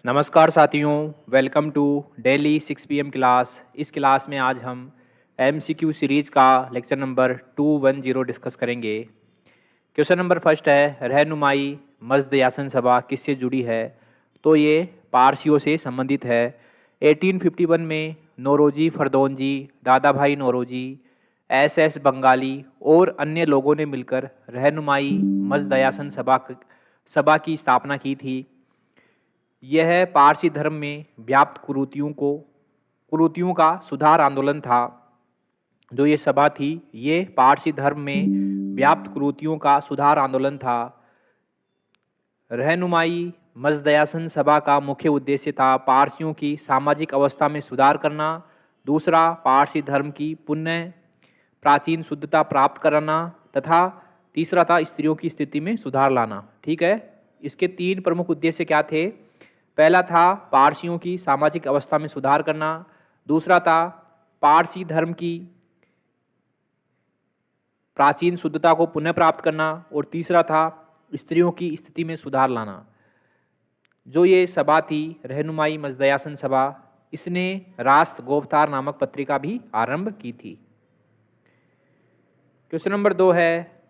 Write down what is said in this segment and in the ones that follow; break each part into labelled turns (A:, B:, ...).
A: नमस्कार साथियों, welcome to daily 6 PM class. इस क्लास में आज हम MCQ सीरीज का लेक्चर नंबर 210 डिस्कस करेंगे। क्वेश्चन नंबर फर्स्ट है, रहनुमाई मजद यासन सभा किससे जुड़ी है? तो ये पारसियों से संबंधित है। 1851 में नौरोजी फरदौनजी, दादा भाई नौरोजी, SS बंगाली और अन्य लोगों ने मिलकर रहनुमाई मजद यासन सभा की स्थापना की थी। यह पारसी धर्म में व्याप्त कुरीतियों का सुधार आंदोलन था। जो ये सभा थी, ये पारसी धर्म में व्याप्त कुरीतियों का सुधार आंदोलन था। रहनुमाई मजदयासन सभा का मुख्य उद्देश्य था पारसियों की सामाजिक अवस्था में सुधार करना, दूसरा पारसी धर्म की पुनः प्राचीन शुद्धता प्राप्त कराना तथा तीसरा था स्त्रियों की स्थिति में सुधार लाना। ठीक है, इसके 3 प्रमुख उद्देश्य क्या थे? पहला था पारसियों की सामाजिक अवस्था में सुधार करना, दूसरा था पारसी धर्म की प्राचीन शुद्धता को पुनः प्राप्त करना और तीसरा था स्त्रियों की स्थिति में सुधार लाना। जो ये सभा थी रहनुमाई मजदयासन सभा, इसने राष्ट्र गोवतार नामक पत्रिका भी आरंभ की थी। क्वेश्चन नंबर 2 है,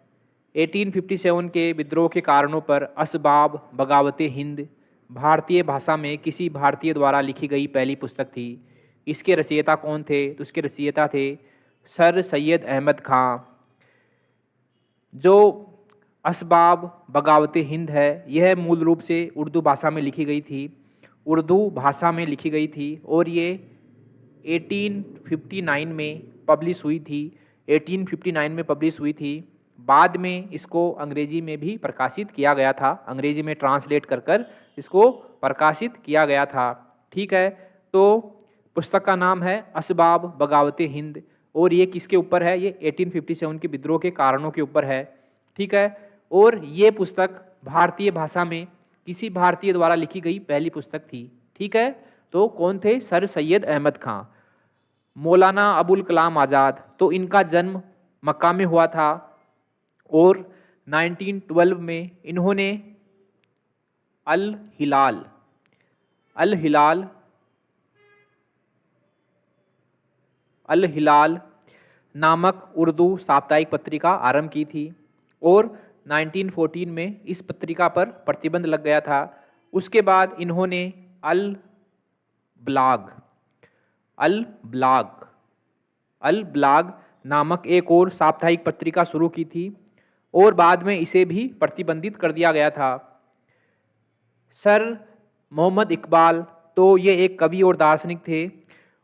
A: 1857 के विद्रोह के कारणों पर असबाब बगावते हिंद भारतीय भाषा में किसी भारतीय द्वारा लिखी गई पहली पुस्तक थी। इसके रचयिता कौन थे? तो इसके रचयिता थे सर सैयद अहमद खां। जो असबाब बगावते हिंद है, यह मूल रूप से उर्दू भाषा में लिखी गई थी। और ये 1859 में पब्लिश हुई थी। बाद में इसको अंग्रेजी में भी प्रकाशित किया गया था, अंग्रेजी में ट्रांसलेट कर इसको प्रकाशित किया गया था। ठीक है, तो पुस्तक का नाम है असबाब बगावते हिंद और ये किसके ऊपर है? ये 1857 के विद्रोह के कारणों के ऊपर है। ठीक है, और ये पुस्तक भारतीय भाषा में किसी भारतीय द्वारा लिखी गई पहली पुस्तक थी। ठीक है, तो कौन थे? सर सैयद अहमद खां। मौलाना अबुल कलाम आज़ाद, तो इनका जन्म मक्का में हुआ था और 1912 में इन्होंने अल हिलाल नामक उर्दू साप्ताहिक पत्रिका आरंभ की थी और 1914 में इस पत्रिका पर प्रतिबंध लग गया था। उसके बाद इन्होंने अल ब्लाग नामक एक और साप्ताहिक पत्रिका शुरू की थी और बाद में इसे भी प्रतिबंधित कर दिया गया था। सर मोहम्मद इकबाल, तो ये एक कवि और दार्शनिक थे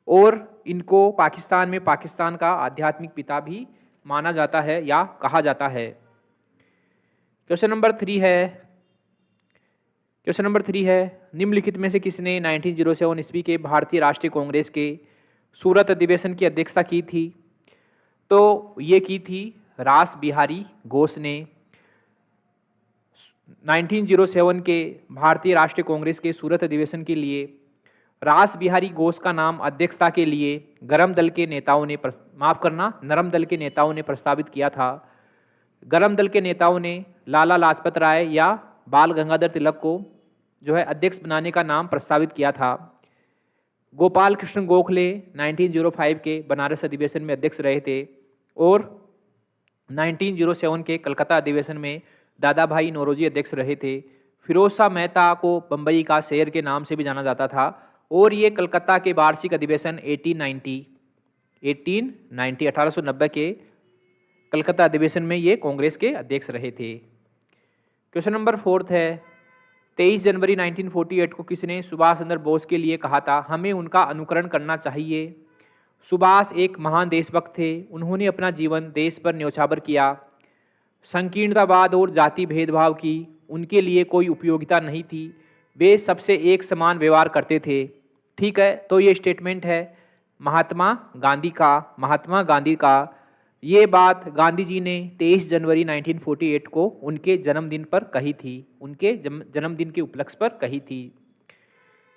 A: और इनको पाकिस्तान का आध्यात्मिक पिता भी माना जाता है या कहा जाता है। क्वेश्चन नंबर 3 है, निम्नलिखित में से किसने 1907 ईस्वी के भारतीय राष्ट्रीय कांग्रेस के सूरत अधिवेशन की अध्यक्षता की थी? तो ये की थी रास बिहारी घोष ने। 1907 के भारतीय राष्ट्रीय कांग्रेस के सूरत अधिवेशन के लिए रास बिहारी घोष का नाम अध्यक्षता के लिए नरम दल के नेताओं ने प्रस्तावित किया था। गरम दल के नेताओं ने लाला लाजपत राय या बाल गंगाधर तिलक को जो है अध्यक्ष बनाने का नाम प्रस्तावित किया था। गोपाल कृष्ण गोखले 1905 के बनारस अधिवेशन में अध्यक्ष रहे थे और 1907 के कलकत्ता अधिवेशन में दादा भाई नौरोजी अध्यक्ष रहे थे। फिरोज शाह मेहता को बम्बई का शेर के नाम से भी जाना जाता था और ये कलकत्ता के वार्षिक अधिवेशन 1890 के कलकत्ता अधिवेशन में ये कांग्रेस के अध्यक्ष रहे थे। क्वेश्चन नंबर 4 है, 23 जनवरी 1948 को किसने सुभाष चंद्र बोस के लिए कहा था हमें उनका अनुकरण करना चाहिए? सुभाष एक महान देशभक्त थे। उन्होंने अपना जीवन देश पर न्यौछावर किया। संकीर्णतावाद और जाति भेदभाव की उनके लिए कोई उपयोगिता नहीं थी। वे सबसे एक समान व्यवहार करते थे। ठीक है, तो ये स्टेटमेंट है महात्मा गांधी का। ये बात गांधी जी ने 23 जनवरी 1948 को उनके जन्मदिन पर कही थी, उनके जन्मदिन के उपलक्ष्य पर कही थी।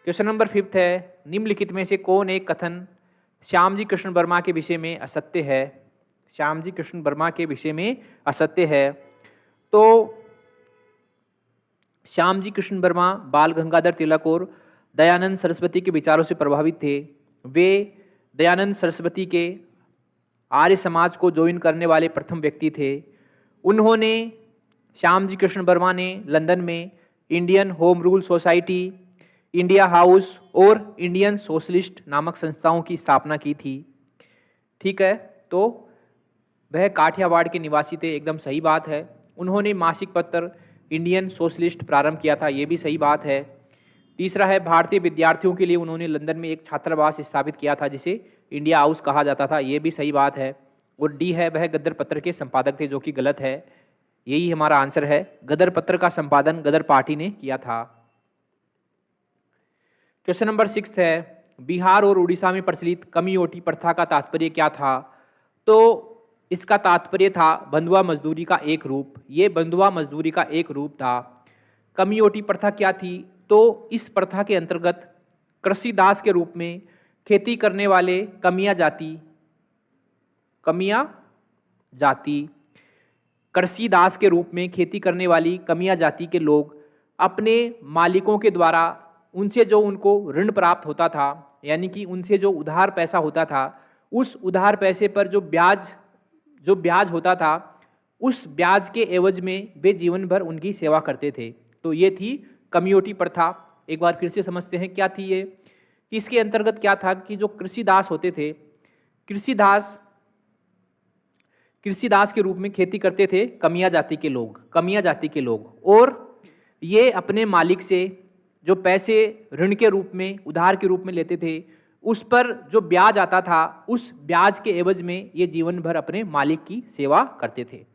A: क्वेश्चन नंबर 5 है, निम्नलिखित में से कौन एक कथन श्यामजी कृष्ण वर्मा के विषय में असत्य है? श्यामजी कृष्ण वर्मा के विषय में असत्य है। तो श्यामजी कृष्ण वर्मा बाल गंगाधर तिलक और दयानंद सरस्वती के विचारों से प्रभावित थे। वे दयानंद सरस्वती के आर्य समाज को ज्वाइन करने वाले प्रथम व्यक्ति थे। उन्होंने श्यामजी कृष्ण वर्मा ने लंदन में Indian home rule society, India house और इंडियन सोशलिस्ट नामक संस्थाओं की स्थापना की थी। ठीक है, तो वह काठियावाड़ के निवासी थे, एकदम सही बात है। उन्होंने मासिक पत्र इंडियन सोशलिस्ट प्रारंभ किया था, ये भी सही बात है। तीसरा है, भारतीय विद्यार्थियों के लिए उन्होंने लंदन में एक छात्रावास स्थापित किया था जिसे इंडिया हाउस कहा जाता था, ये भी सही बात है। और डी है, वह गदर पत्र के संपादक थे, जो कि गलत है। यही हमारा आंसर है, गदर पत्र का संपादन गदर पार्टी ने किया था। क्वेश्चन नंबर 6 है, बिहार और उड़ीसा में प्रचलित कमियोटी प्रथा का तात्पर्य क्या था? तो इसका तात्पर्य था बंधुआ मजदूरी का एक रूप। ये बंधुआ मजदूरी का एक रूप था। कमियोटी प्रथा क्या थी? तो इस प्रथा के अंतर्गत कृषि दास के रूप में खेती करने वाले कमिया जाति कृषि दास के रूप में खेती करने वाली कमिया जाति के लोग अपने मालिकों के द्वारा उनसे जो उनको ऋण प्राप्त होता था, यानी कि उनसे जो उधार पैसा होता था, उस उधार पैसे पर जो ब्याज होता था, उस ब्याज के एवज में वे जीवन भर उनकी सेवा करते थे। तो ये थी कमियोटी प्रथा। एक बार फिर से समझते हैं क्या थी ये, कि इसके अंतर्गत क्या था कि जो कृषि दास होते थे, कृषि दास के रूप में खेती करते थे कमिया जाति के लोग, और ये अपने मालिक से जो पैसे ऋण के रूप में, उधार के रूप में लेते थे, उस पर जो ब्याज आता था, उस ब्याज के एवज में ये जीवन भर अपने मालिक की सेवा करते थे।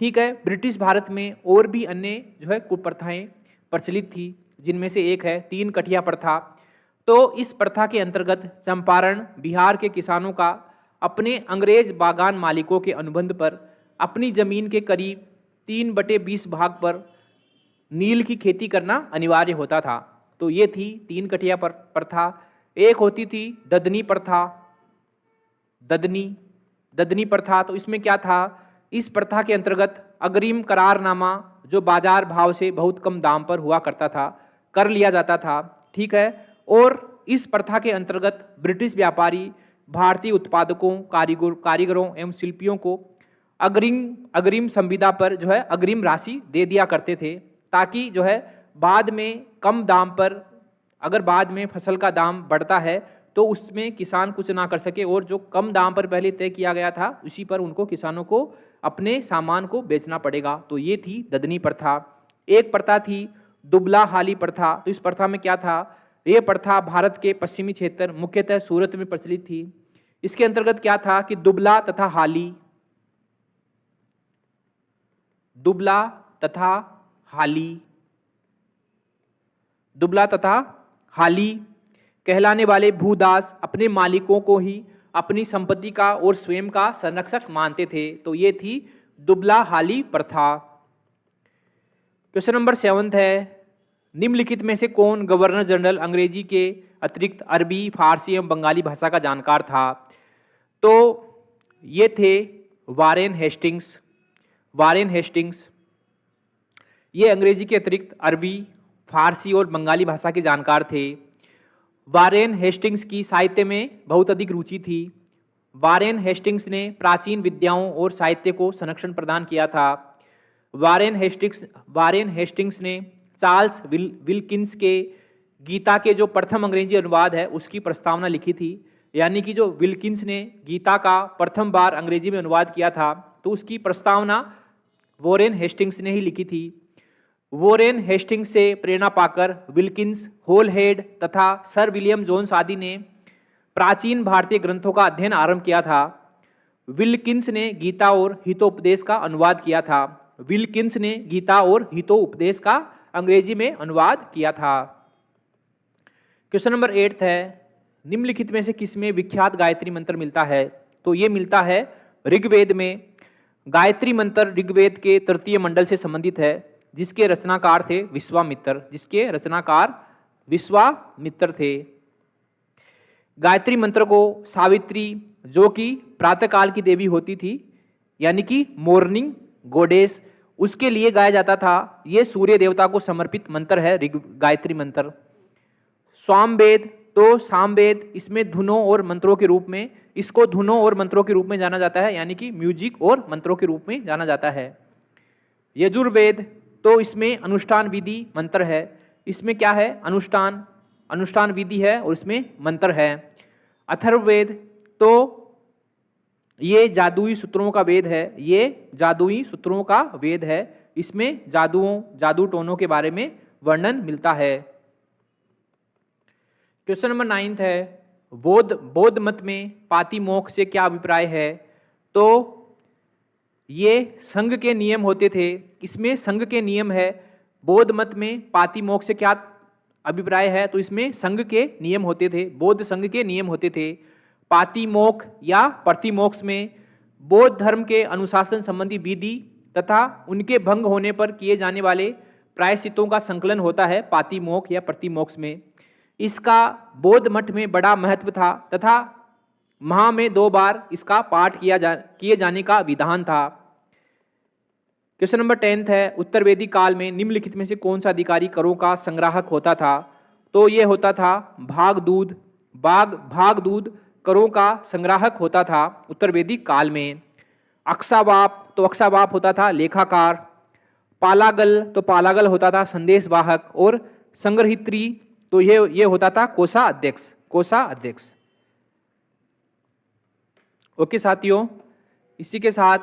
A: ठीक है, ब्रिटिश भारत में और भी अन्य जो है कुप्रथाएं प्रचलित थी, जिनमें से एक है 3 कठिया प्रथा। तो इस प्रथा के अंतर्गत चंपारण बिहार के किसानों का अपने अंग्रेज बागान मालिकों के अनुबंध पर अपनी जमीन के करीब 3/20 भाग पर नील की खेती करना अनिवार्य होता था। तो ये थी 3 कठिया प्रथा। एक होती थी ददनी प्रथा। तो इसमें क्या था, इस प्रथा के अंतर्गत अग्रिम करारनामा जो बाजार भाव से बहुत कम दाम पर हुआ करता था, कर लिया जाता था। ठीक है, और इस प्रथा के अंतर्गत ब्रिटिश व्यापारी भारतीय उत्पादकों, कारीगरों एवं शिल्पियों को अग्रिम संविदा पर जो है अग्रिम राशि दे दिया करते थे, ताकि जो है बाद में कम दाम पर, अगर बाद में फसल का दाम बढ़ता है तो उसमें किसान कुछ ना कर सके, और जो कम दाम पर पहले तय किया गया था उसी पर उनको किसानों को अपने सामान को बेचना पड़ेगा। तो ये थी ददनी प्रथा। एक प्रथा थी दुबला हाली प्रथा। तो इस प्रथा में क्या था, ये प्रथा भारत के पश्चिमी क्षेत्र मुख्यतः सूरत में प्रचलित थी। इसके अंतर्गत क्या था कि दुबला तथा हाली कहलाने वाले भूदास अपने मालिकों को ही अपनी संपत्ति का और स्वयं का संरक्षक मानते थे। तो ये थी दुबला हाली प्रथा। क्वेश्चन नंबर 7 है, निम्नलिखित में से कौन गवर्नर जनरल अंग्रेजी के अतिरिक्त अरबी, फारसी एवं बंगाली भाषा का जानकार था? तो ये थे वारेन हेस्टिंग्स। ये अंग्रेजी के अतिरिक्त अरबी, फारसी और बंगाली भाषा के जानकार थे। वारेन हेस्टिंग्स की साहित्य में बहुत अधिक रुचि थी। वारेन हेस्टिंग्स ने प्राचीन विद्याओं और साहित्य को संरक्षण प्रदान किया था। वारेन हेस्टिंग्स ने चार्ल्स विल्किंस के गीता के जो प्रथम अंग्रेजी अनुवाद है उसकी प्रस्तावना लिखी थी। यानी कि जो विल्किंस ने गीता का प्रथम बार अंग्रेजी में अनुवाद किया था, तो उसकी प्रस्तावना वॉरेन हेस्टिंग्स ने ही लिखी थी। वॉरेन हेस्टिंग्स से प्रेरणा पाकर विल्किंस, होलहेड तथा सर विलियम जोन्स आदि ने प्राचीन भारतीय ग्रंथों का अध्ययन आरंभ किया था। विल्किंस ने गीता और हितोपदेश का अनुवाद किया था। विल्किंस ने गीता और हितोपदेश का अंग्रेजी में अनुवाद किया था। क्वेश्चन नंबर 8 है, निम्नलिखित में से किसमें विख्यात गायत्री मंत्र मिलता है? तो ये मिलता है ऋग्वेद में। गायत्री मंत्र ऋग्वेद के तृतीय मंडल से संबंधित है, जिसके रचनाकार थे विश्वामित्र थे। गायत्री मंत्र को सावित्री, जो कि प्रातःकाल की देवी होती थी, यानी कि मॉर्निंग गॉडेस, उसके लिए गाया जाता था। ये सूर्य देवता को समर्पित मंत्र है गायत्री मंत्र। सामवेद, तो सामवेद इसमें धुनों और मंत्रों के रूप में, इसको धुनों और मंत्रों के रूप में जाना जाता है, यानी कि म्यूजिक और मंत्रों के रूप में जाना जाता है। यजुर्वेद, तो इसमें अनुष्ठान विधि मंत्र है, इसमें क्या है, अनुष्ठान विधि है और इसमें मंत्र है। अथर्ववेद, तो ये जादुई सूत्रों का वेद है, ये जादुई सूत्रों का वेद है, इसमें जादू टोनों के बारे में वर्णन मिलता है। क्वेश्चन नंबर 9 है, बौद्ध मत में पातिमोक्ष से क्या अभिप्राय है? तो ये संघ के नियम होते थे, इसमें संघ के नियम है। बौद्ध मत में पातिमोक्ष से क्या अभिप्राय है? तो इसमें संघ के नियम होते थे, बौद्ध संघ के नियम होते थे। पातिमोक्ष या प्रतिमोक्ष में बौद्ध धर्म के अनुशासन संबंधी विधि तथा उनके भंग होने पर किए जाने वाले प्रायश्चितों का संकलन होता है पातिमोक्ष या प्रतिमोक्ष में। इसका बौद्ध मठ में बड़ा महत्व था तथा माह में 2 बार इसका पाठ किए जाने का विधान था। क्वेश्चन नंबर 10 है, उत्तर वैदिक काल में निम्नलिखित में से कौन सा अधिकारी करों का संग्राहक होता था? तो ये होता था भागदूद करों का संग्राहक होता था उत्तर वैदिक काल में। अक्षावाप, तो अक्षावाप होता था लेखाकार। पालागल, तो पालागल होता था संदेशवाहक। और संग्रहित्री, तो ये होता था कोषाध्यक्ष। ओके साथियों, इसी के साथ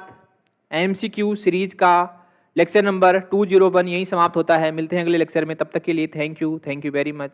A: एमसीक्यू सीरीज का लेक्चर नंबर 201 यहीं समाप्त होता है। मिलते हैं अगले लेक्चर में, तब तक के लिए थैंक यू वेरी मच।